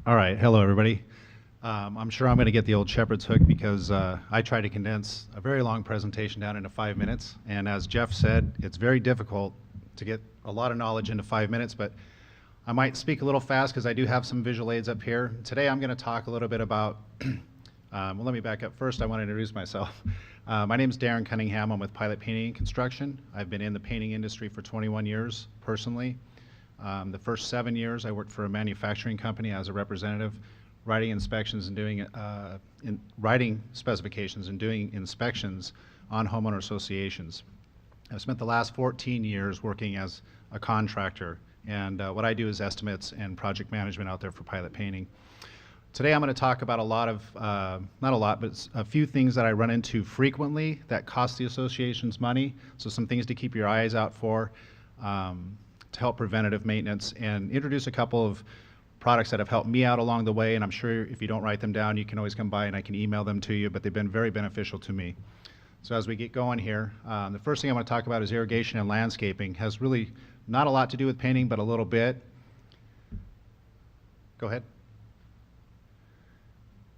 All right, hello everybody. I'm sure I'm going to get the old shepherd's hook because I try to condense a very long presentation down into 5 minutes. And as Jeff said, it's very difficult to get a lot of knowledge into 5 minutes, but I might speak a little fast because I do have some visual aids up here. Today I'm going to talk a little bit about, well, let me back up. First, I want to introduce myself. My name is Darren Cunningham. I'm with Pilot Painting and Construction. I've been in the painting industry for 21 years personally. The first 7 years I worked for a manufacturing company as a representative, writing inspections and doing writing specifications and doing inspections on homeowner associations. I've spent the last 14 years working as a contractor, and what I do is estimates and project management out there for Pilot Painting. Today I'm going to talk about a lot of, not a lot, but a few things that I run into frequently that cost the associations money, so some things to keep your eyes out for. To help preventative maintenance, and introduce a couple of products that have helped me out along the way, and I'm sure if you don't write them down, you can always come by and I can email them to you, but they've been very beneficial to me. So as we get going here, the first thing I want to talk about is irrigation and landscaping. Has really not a lot to do with painting, but a little bit. Go ahead.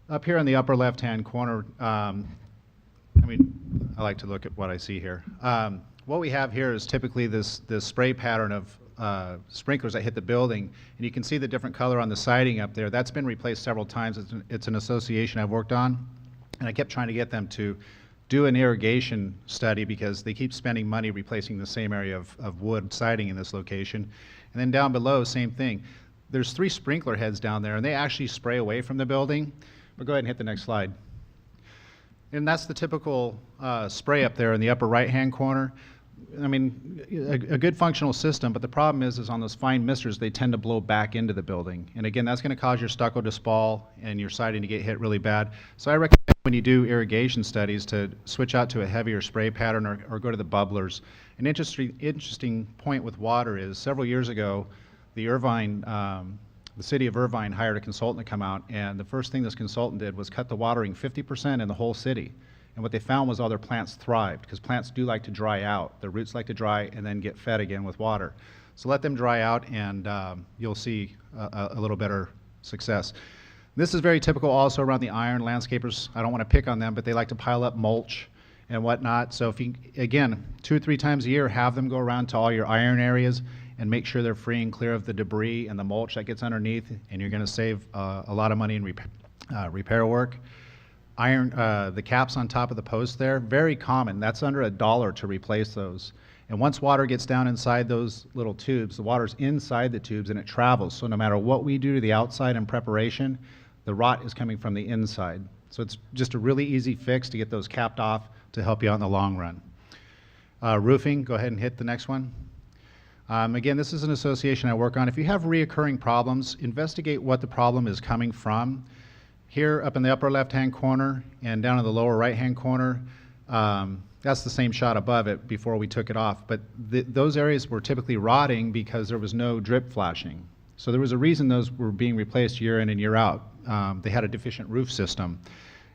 Up here in the upper left-hand corner, I like to look at what I see here. What we have here is typically this spray pattern of sprinklers that hit the building, and you can see the different color on the siding up there. That's been replaced several times. It's an association I've worked on, and I kept trying to get them to do an irrigation study because they keep spending money replacing the same area of wood siding in this location. And then down below, same thing. There's 3 sprinkler heads down there, and they actually spray away from the building. But go ahead and hit the next slide. And that's the typical spray up there in the upper right-hand corner. I mean, a good functional system, but the problem is on those fine misters, they tend to blow back into the building. And again, that's going to cause your stucco to spall and your siding to get hit really bad. So I recommend when you do irrigation studies to switch out to a heavier spray pattern or go to the bubblers. An interesting point with water is several years ago, the city of Irvine hired a consultant to come out, and the first thing this consultant did was cut the watering 50% in the whole city. And what they found was all their plants thrived, because plants do like to dry out. Their roots like to dry and then get fed again with water. So let them dry out, and you'll see a little better success. This is very typical also around the iron. Landscapers, I don't want to pick on them, but they like to pile up mulch and whatnot. So if you, again, 2 or 3 times a year, have them go around to all your iron areas and make sure they're free and clear of the debris and the mulch that gets underneath, and you're going to save a lot of money in repair work. Iron, the caps on top of the post there, very common. That's under $1 to replace those. And once water gets down inside those little tubes, the water's inside the tubes and it travels. So no matter what we do to the outside in preparation, the rot is coming from the inside. So it's just a really easy fix to get those capped off to help you out in the long run. Roofing, go ahead and hit the next one. Again, this is an association I work on. If you have reoccurring problems, investigate what the problem is coming from. Here up in the upper left-hand corner and down in the lower right-hand corner, that's the same shot above it before we took it off. But those areas were typically rotting because there was no drip flashing. So there was a reason those were being replaced year in and year out. They had a deficient roof system.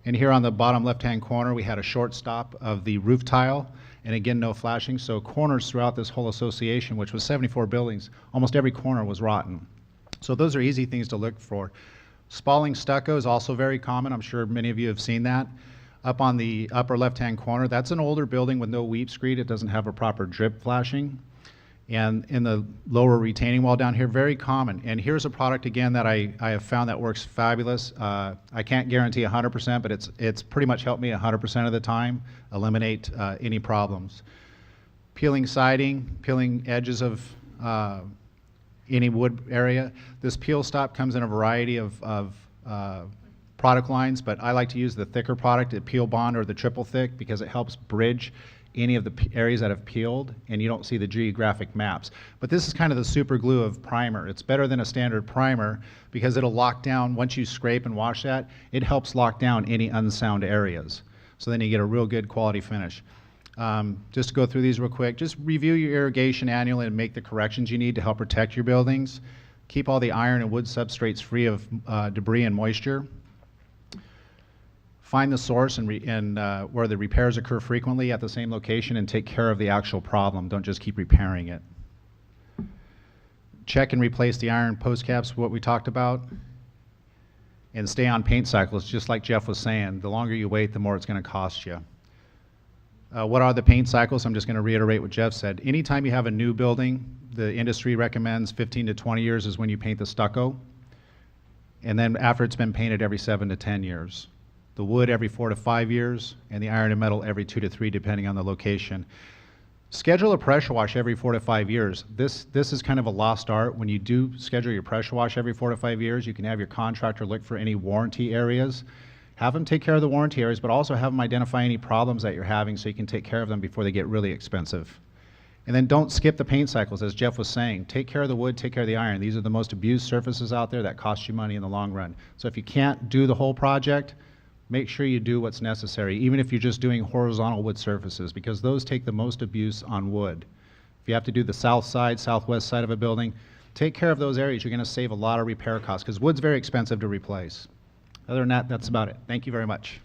And here on the bottom left-hand corner, we had a short stop of the roof tile, and again, no flashing. So corners throughout this whole association, which was 74 buildings, almost every corner was rotten. So those are easy things to look for. Spalling stucco is also very common. I'm sure many of you have seen that. Up on the upper left-hand corner, that's an older building with no weep screed. It doesn't have a proper drip flashing. And in the lower retaining wall down here, very common. And here's a product, again, that I have found that works fabulous. I can't guarantee 100%, but it's pretty much helped me 100% of the time eliminate any problems. Peeling siding, peeling edges of any wood area. This peel stop comes in a variety of product lines, but I like to use the thicker product, the Peel Bond or the triple thick, because it helps bridge any of the areas that have peeled and you don't see the geographic maps. But this is kind of the super glue of primer. It's better than a standard primer because it'll lock down, once you scrape and wash that, it helps lock down any unsound areas. So then you get a real good quality finish. Just to go through these real quick, just review your irrigation annually and make the corrections you need to help protect your buildings. Keep all the iron and wood substrates free of debris and moisture. Find the source and where the repairs occur frequently at the same location and take care of the actual problem. Don't just keep repairing it. Check and replace the iron post caps, what we talked about. and stay on paint cycles, just like Jeff was saying. The longer you wait, the more it's going to cost you. What are the paint cycles? I'm just going to reiterate what Jeff said. Anytime you have a new building, the industry recommends 15 to 20 years is when you paint the stucco. And then after it's been painted, every 7 to 10 years. The wood every 4 to 5 years, and the iron and metal every 2 to 3, depending on the location. Schedule a pressure wash every 4 to 5 years. This is kind of a lost art. When you do schedule your pressure wash every 4 to 5 years, you can have your contractor look for any warranty areas. Have them take care of the warranty areas, but also have them identify any problems that you're having so you can take care of them before they get really expensive. And then don't skip the paint cycles, as Jeff was saying. Take care of the wood, take care of the iron. These are the most abused surfaces out there that cost you money in the long run. So if you can't do the whole project, make sure you do what's necessary, even if you're just doing horizontal wood surfaces, because those take the most abuse on wood. If you have to do the south side, southwest side of a building, take care of those areas. You're going to save a lot of repair costs, because wood's very expensive to replace. Other than that, that's about it. Thank you very much.